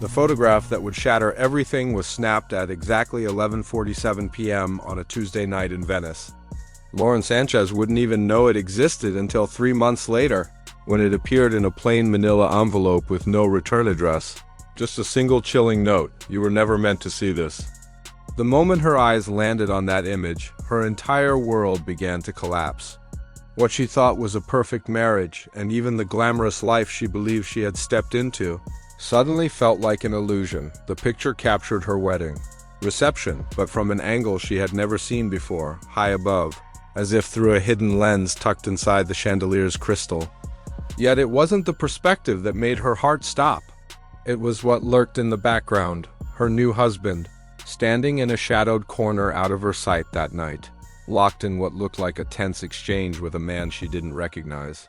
The photograph that would shatter everything was snapped at exactly 11:47 p.m. on a Tuesday night in Venice. Lauren Sanchez wouldn't even know it existed until 3 months later, when it appeared in a plain manila envelope with no return address. Just a single chilling note: "You were never meant to see this." The moment her eyes landed on that image, her entire world began to collapse. What she thought was a perfect marriage, and even the glamorous life she believed she had stepped into, suddenly felt like an illusion. The picture captured her wedding reception, but from an angle she had never seen before, high above, as if through a hidden lens tucked inside the chandelier's crystal. Yet it wasn't the perspective that made her heart stop. It was what lurked in the background, her new husband, standing in a shadowed corner out of her sight that night, locked in what looked like a tense exchange with a man she didn't recognize.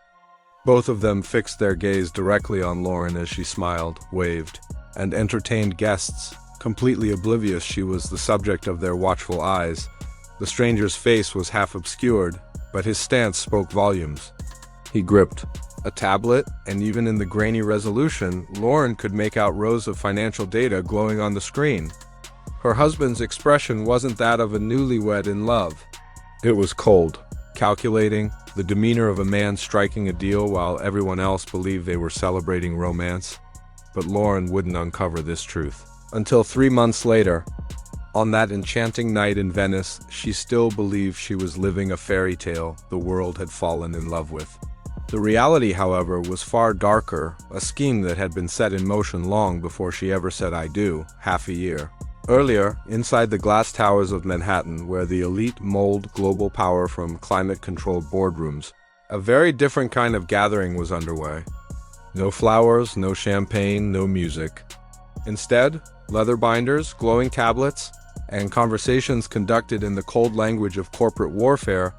Both of them fixed their gaze directly on Lauren as she smiled, waved, and entertained guests, completely oblivious she was the subject of their watchful eyes. The stranger's face was half obscured, but his stance spoke volumes. He gripped a tablet, and even in the grainy resolution, Lauren could make out rows of financial data glowing on the screen. Her husband's expression wasn't that of a newlywed in love. It was cold, calculating, the demeanor of a man striking a deal while everyone else believed they were celebrating romance. But Lauren wouldn't uncover this truth. Until 3 months later, on that enchanting night in Venice, she still believed she was living a fairy tale the world had fallen in love with. The reality, however, was far darker, a scheme that had been set in motion long before she ever said "I do," half a year earlier, inside the glass towers of Manhattan, where the elite mold global power from climate-controlled boardrooms. A very different kind of gathering was underway. No flowers, no champagne, no music. Instead, leather binders, glowing tablets, and conversations conducted in the cold language of corporate warfare.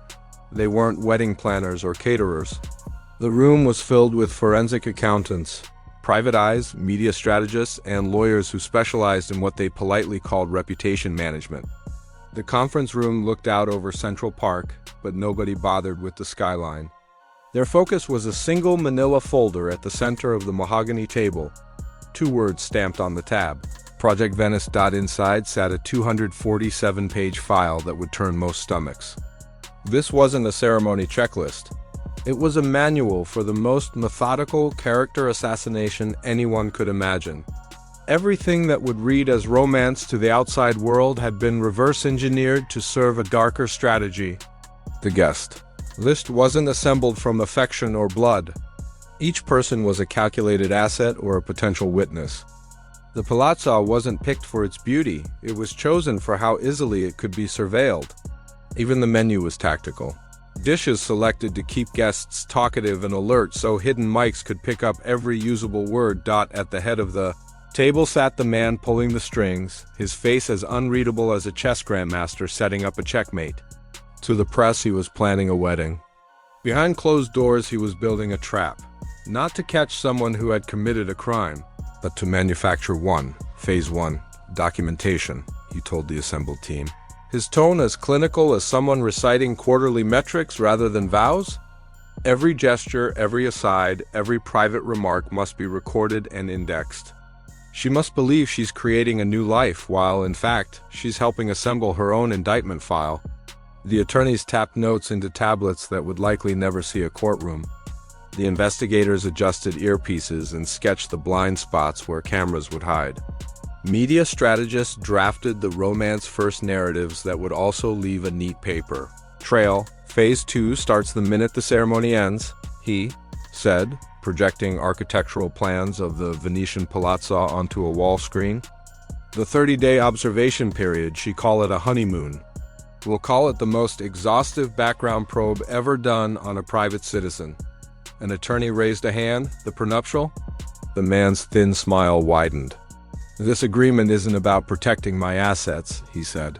They weren't wedding planners or caterers. The room was filled with forensic accountants, private eyes, media strategists, and lawyers who specialized in what they politely called reputation management. The conference room looked out over Central Park, but nobody bothered with the skyline. Their focus was a single manila folder at the center of the mahogany table, 2 words stamped on the tab: Project Venice. Inside sat a 247-page file that would turn most stomachs. This wasn't a ceremony checklist. It was a manual for the most methodical character assassination anyone could imagine. Everything that would read as romance to the outside world had been reverse-engineered to serve a darker strategy. The guest list wasn't assembled from affection or blood. Each person was a calculated asset or a potential witness. The palazzo wasn't picked for its beauty, it was chosen for how easily it could be surveilled. Even the menu was tactical. Dishes selected to keep guests talkative and alert so hidden mics could pick up every usable word. At the head of the table sat the man pulling the strings, his face as unreadable as a chess grandmaster setting up a checkmate. To the press, he was planning a wedding. Behind closed doors, he was building a trap. Not to catch someone who had committed a crime, but to manufacture one. Phase 1. Documentation, he told the assembled team. His tone as clinical as someone reciting quarterly metrics rather than vows. Every gesture, every aside, every private remark must be recorded and indexed. She must believe she's creating a new life, while, in fact, she's helping assemble her own indictment file. The attorneys tapped notes into tablets that would likely never see a courtroom. The investigators adjusted earpieces and sketched the blind spots where cameras would hide. Media strategists drafted the romance-first narratives that would also leave a neat paper trail. Phase 2 starts the minute the ceremony ends, he said, projecting architectural plans of the Venetian palazzo onto a wall screen. The 30-day observation period, she called it a honeymoon. We'll call it the most exhaustive background probe ever done on a private citizen. An attorney raised a hand. The prenuptial? The man's thin smile widened. This agreement isn't about protecting my assets, he said.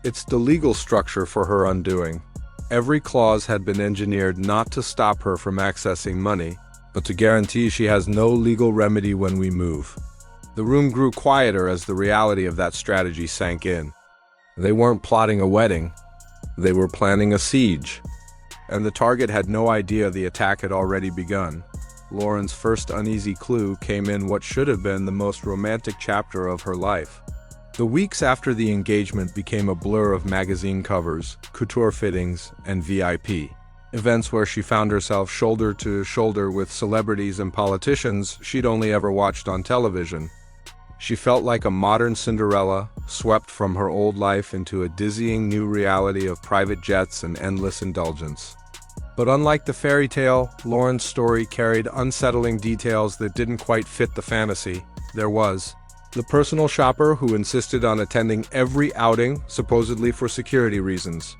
It's the legal structure for her undoing. Every clause had been engineered not to stop her from accessing money, but to guarantee she has no legal remedy when we move. The room grew quieter as the reality of that strategy sank in. They weren't plotting a wedding. They were planning a siege. And the target had no idea the attack had already begun. Lauren's first uneasy clue came in what should have been the most romantic chapter of her life. The weeks after the engagement became a blur of magazine covers, couture fittings, and VIP events where she found herself shoulder to shoulder with celebrities and politicians she'd only ever watched on television. She felt like a modern Cinderella, swept from her old life into a dizzying new reality of private jets and endless indulgence. But unlike the fairy tale, Lauren's story carried unsettling details that didn't quite fit the fantasy. There was the personal shopper who insisted on attending every outing, supposedly for security reasons.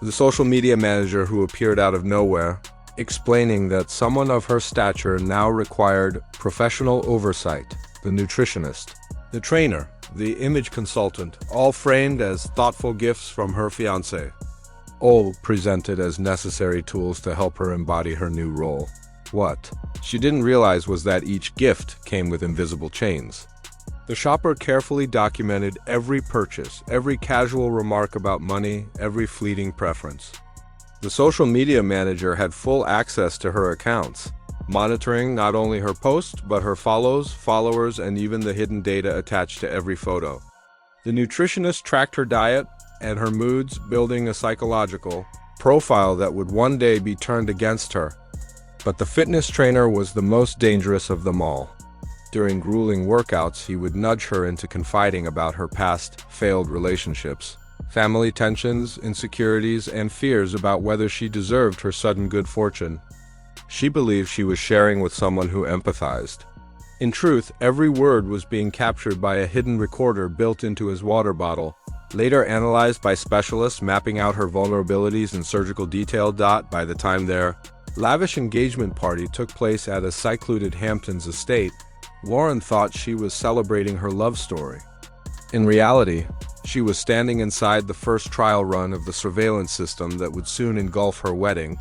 The social media manager who appeared out of nowhere, explaining that someone of her stature now required professional oversight. The nutritionist, the trainer, the image consultant, all framed as thoughtful gifts from her fiancé, all presented as necessary tools to help her embody her new role. What she didn't realize was that each gift came with invisible chains. The shopper carefully documented every purchase, every casual remark about money, every fleeting preference. The social media manager had full access to her accounts, monitoring not only her posts, but her follows, followers, and even the hidden data attached to every photo. The nutritionist tracked her diet and her moods, building a psychological profile that would one day be turned against her. But the fitness trainer was the most dangerous of them all. During grueling workouts, he would nudge her into confiding about her past failed relationships, family tensions, insecurities, and fears about whether she deserved her sudden good fortune. She believed she was sharing with someone who empathized. In truth, every word was being captured by a hidden recorder built into his water bottle, later analyzed by specialists mapping out her vulnerabilities in surgical detail. By the time their lavish engagement party took place at a secluded Hamptons estate, Lauren thought she was celebrating her love story. In reality, she was standing inside the first trial run of the surveillance system that would soon engulf her wedding.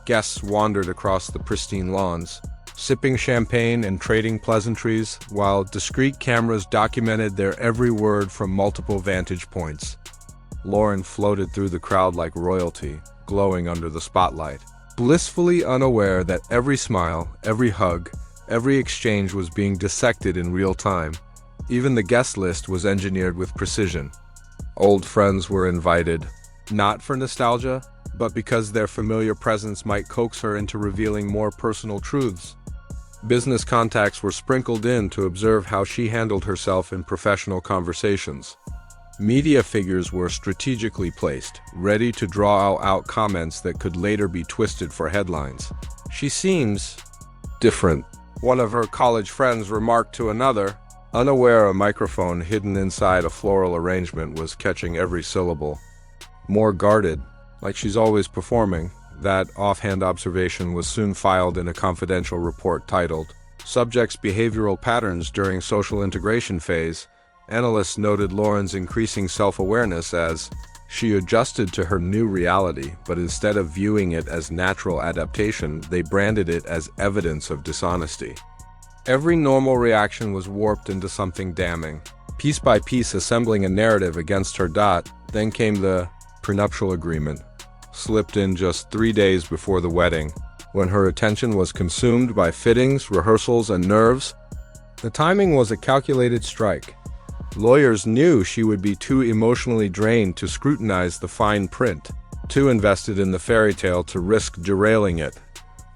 Guests wandered across the pristine lawns, sipping champagne and trading pleasantries, while discreet cameras documented their every word from multiple vantage points. Lauren floated through the crowd like royalty, glowing under the spotlight, blissfully unaware that every smile, every hug, every exchange was being dissected in real time. Even the guest list was engineered with precision. Old friends were invited, not for nostalgia, but because their familiar presence might coax her into revealing more personal truths. Business contacts were sprinkled in to observe how she handled herself in professional conversations. Media figures were strategically placed, ready to draw out comments that could later be twisted for headlines. "She seems different," one of her college friends remarked to another, unaware a microphone hidden inside a floral arrangement was catching every syllable. More guarded, like she's always performing. That offhand observation was soon filed in a confidential report titled, "Subject's Behavioral Patterns During Social Integration Phase." Analysts noted Lauren's increasing self-awareness as she adjusted to her new reality, but instead of viewing it as natural adaptation, they branded it as evidence of dishonesty. Every normal reaction was warped into something damning, piece by piece assembling a narrative against her. Then came the prenuptial agreement, slipped in just 3 days before the wedding, when her attention was consumed by fittings, rehearsals, and nerves. The timing was a calculated strike. Lawyers knew she would be too emotionally drained to scrutinize the fine print, too invested in the fairy tale to risk derailing it.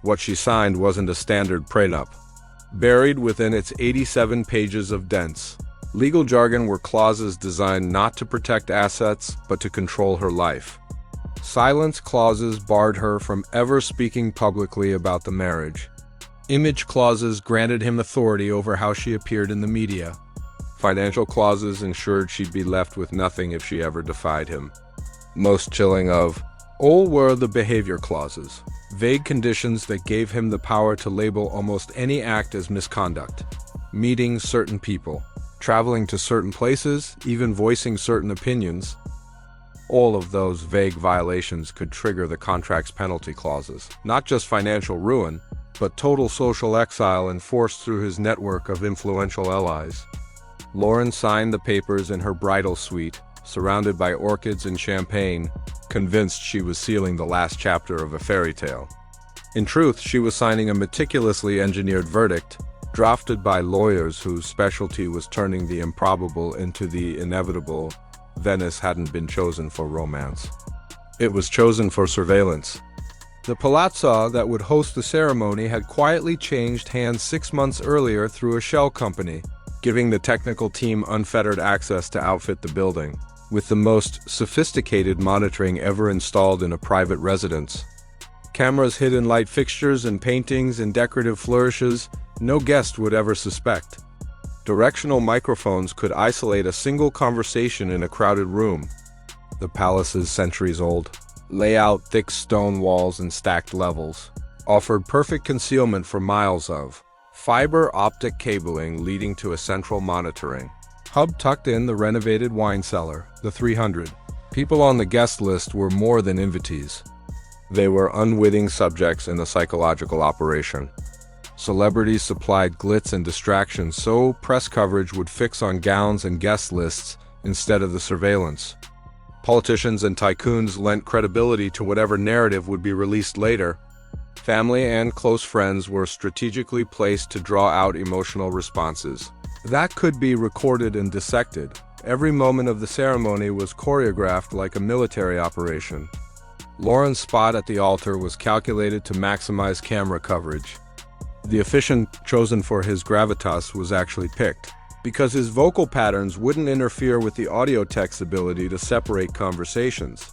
What she signed wasn't a standard prenup. Buried within its 87 pages of dense legal jargon were clauses designed not to protect assets, but to control her life. Silence clauses barred her from ever speaking publicly about the marriage. Image clauses granted him authority over how she appeared in the media. Financial clauses ensured she'd be left with nothing if she ever defied him. Most chilling of all were the behavior clauses, vague conditions that gave him the power to label almost any act as misconduct. Meeting certain people, traveling to certain places, even voicing certain opinions. All of those vague violations could trigger the contract's penalty clauses. Not just financial ruin, but total social exile enforced through his network of influential allies. Lauren signed the papers in her bridal suite, surrounded by orchids and champagne, convinced she was sealing the last chapter of a fairy tale. In truth, she was signing a meticulously engineered verdict, drafted by lawyers whose specialty was turning the improbable into the inevitable. Venice hadn't been chosen for romance. It was chosen for surveillance. The palazzo that would host the ceremony had quietly changed hands 6 months earlier through a shell company, giving the technical team unfettered access to outfit the building, with the most sophisticated monitoring ever installed in a private residence. Cameras hid in light fixtures and paintings and decorative flourishes no guest would ever suspect. Directional microphones could isolate a single conversation in a crowded room. The palace's centuries-old layout, thick stone walls and stacked levels, offered perfect concealment for miles of fiber optic cabling leading to a central monitoring hub tucked in the renovated wine cellar. The 300 people on the guest list were more than invitees. They were unwitting subjects in a psychological operation. Celebrities supplied glitz and distraction so press coverage would fix on gowns and guest lists instead of the surveillance. Politicians and tycoons lent credibility to whatever narrative would be released later. Family and close friends were strategically placed to draw out emotional responses that could be recorded and dissected. Every moment of the ceremony was choreographed like a military operation. Lauren's spot at the altar was calculated to maximize camera coverage. The officiant chosen for his gravitas was actually picked because his vocal patterns wouldn't interfere with the audio tech's ability to separate conversations.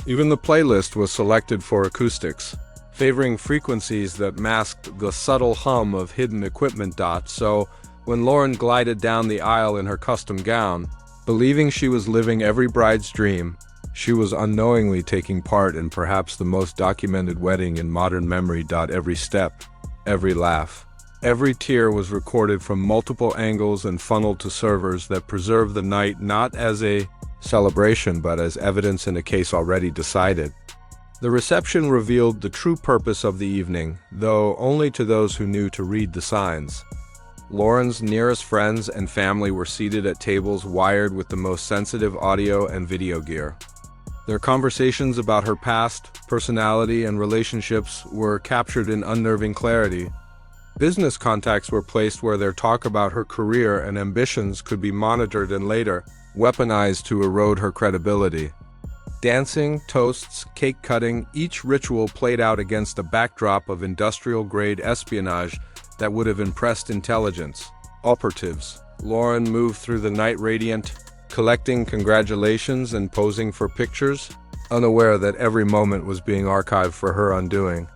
Even the playlist was selected for acoustics, favoring frequencies that masked the subtle hum of hidden equipment. So, when Lauren glided down the aisle in her custom gown, believing she was living every bride's dream, she was unknowingly taking part in perhaps the most documented wedding in modern memory. Every step, every laugh, every tear was recorded from multiple angles and funneled to servers that preserved the night not as a celebration but as evidence in a case already decided. The reception revealed the true purpose of the evening, though only to those who knew to read the signs. Lauren's nearest friends and family were seated at tables wired with the most sensitive audio and video gear. Their conversations about her past, personality, and relationships were captured in unnerving clarity. Business contacts were placed where their talk about her career and ambitions could be monitored and later weaponized to erode her credibility. Dancing, toasts, cake cutting, each ritual played out against a backdrop of industrial-grade espionage that would have impressed intelligence operatives. Lauren moved through the night radiant, collecting congratulations and posing for pictures, unaware that every moment was being archived for her undoing.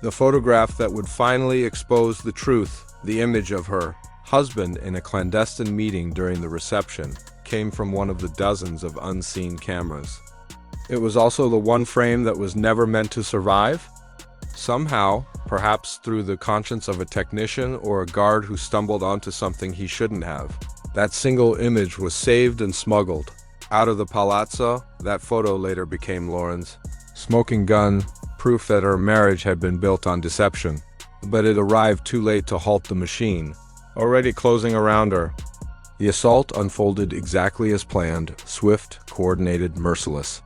The photograph that would finally expose the truth, the image of her husband in a clandestine meeting during the reception, came from one of the dozens of unseen cameras. It was also the one frame that was never meant to survive. Somehow, perhaps through the conscience of a technician or a guard who stumbled onto something he shouldn't have, that single image was saved and smuggled out of the palazzo. That photo later became Lauren's smoking gun, proof that her marriage had been built on deception. But it arrived too late to halt the machine, already closing around her. The assault unfolded exactly as planned, swift, coordinated, merciless.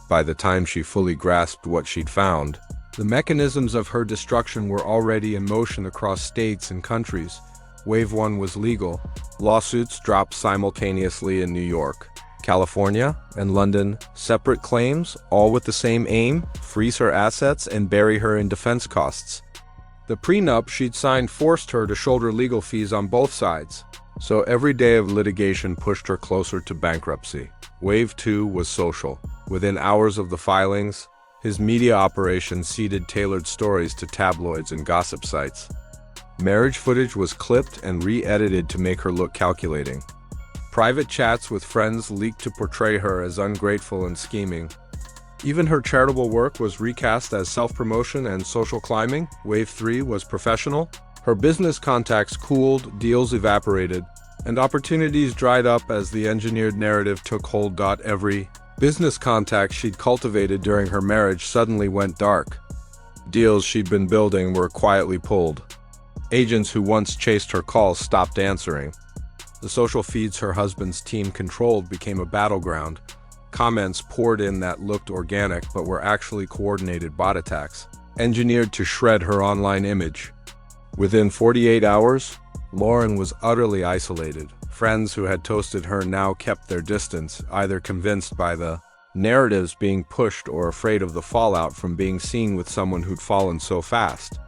By the time she fully grasped what she'd found, the mechanisms of her destruction were already in motion across states and countries. Wave 1 was legal. Lawsuits dropped simultaneously in New York, California, and London. Separate claims, all with the same aim: freeze her assets and bury her in defense costs. The prenup she'd signed forced her to shoulder legal fees on both sides, so every day of litigation pushed her closer to bankruptcy. Wave 2 was social. Within hours of the filings, his media operation seeded tailored stories to tabloids and gossip sites. Marriage footage was clipped and re-edited to make her look calculating. Private chats with friends leaked to portray her as ungrateful and scheming. Even her charitable work was recast as self-promotion and social climbing. Wave 3 was professional. Her business contacts cooled, deals evaporated, and opportunities dried up as the engineered narrative took hold. Every business contact she'd cultivated during her marriage suddenly went dark. Deals she'd been building were quietly pulled. Agents who once chased her calls stopped answering. The social feeds her husband's team controlled became a battleground. Comments poured in that looked organic but were actually coordinated bot attacks. engineered to shred her online image. Within 48 hours, Lauren was utterly isolated. Friends who had toasted her now kept their distance, either convinced by the narratives being pushed or afraid of the fallout from being seen with someone who'd fallen so fast.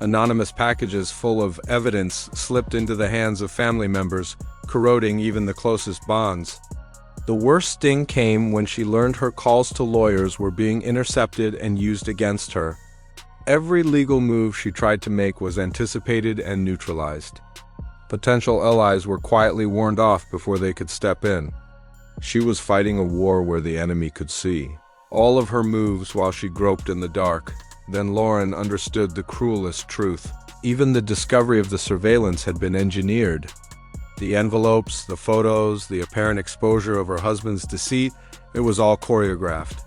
Anonymous packages full of evidence slipped into the hands of family members, corroding even the closest bonds. The worst sting came when she learned her calls to lawyers were being intercepted and used against her. Every legal move she tried to make was anticipated and neutralized. Potential allies were quietly warned off before they could step in. She was fighting a war where the enemy could see all of her moves while she groped in the dark. Then Lauren understood the cruelest truth. Even the discovery of the surveillance had been engineered. The envelopes, the photos, the apparent exposure of her husband's deceit, it was all choreographed.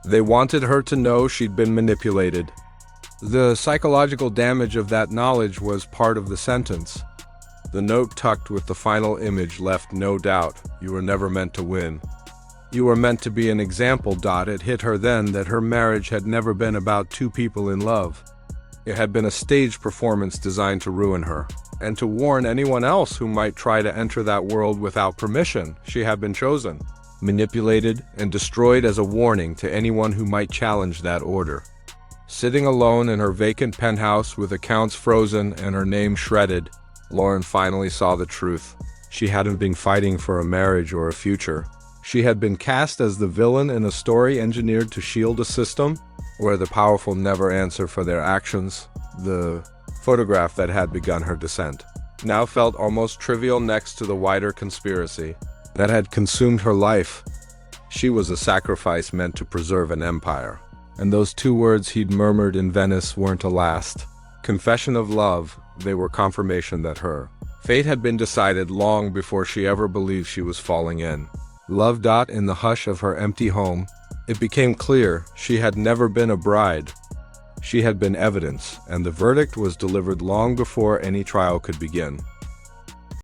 They wanted her to know she'd been manipulated. The psychological damage of that knowledge was part of the sentence. The note tucked with the final image left no doubt: you were never meant to win. You were meant to be an example. It hit her then that her marriage had never been about two people in love. It had been a staged performance designed to ruin her, and to warn anyone else who might try to enter that world without permission. She had been chosen, manipulated, and destroyed as a warning to anyone who might challenge that order. Sitting alone in her vacant penthouse with accounts frozen and her name shredded, Lauren finally saw the truth. She hadn't been fighting for a marriage or a future. She had been cast as the villain in a story engineered to shield a system where the powerful never answer for their actions. The photograph that had begun her descent now felt almost trivial next to the wider conspiracy that had consumed her life. She was a sacrifice meant to preserve an empire. And those two words he'd murmured in Venice weren't a last confession of love. They were confirmation that her fate had been decided long before she ever believed she was falling in love. In the hush of her empty home, it became clear she had never been a bride. She had been evidence, and the verdict was delivered long before any trial could begin.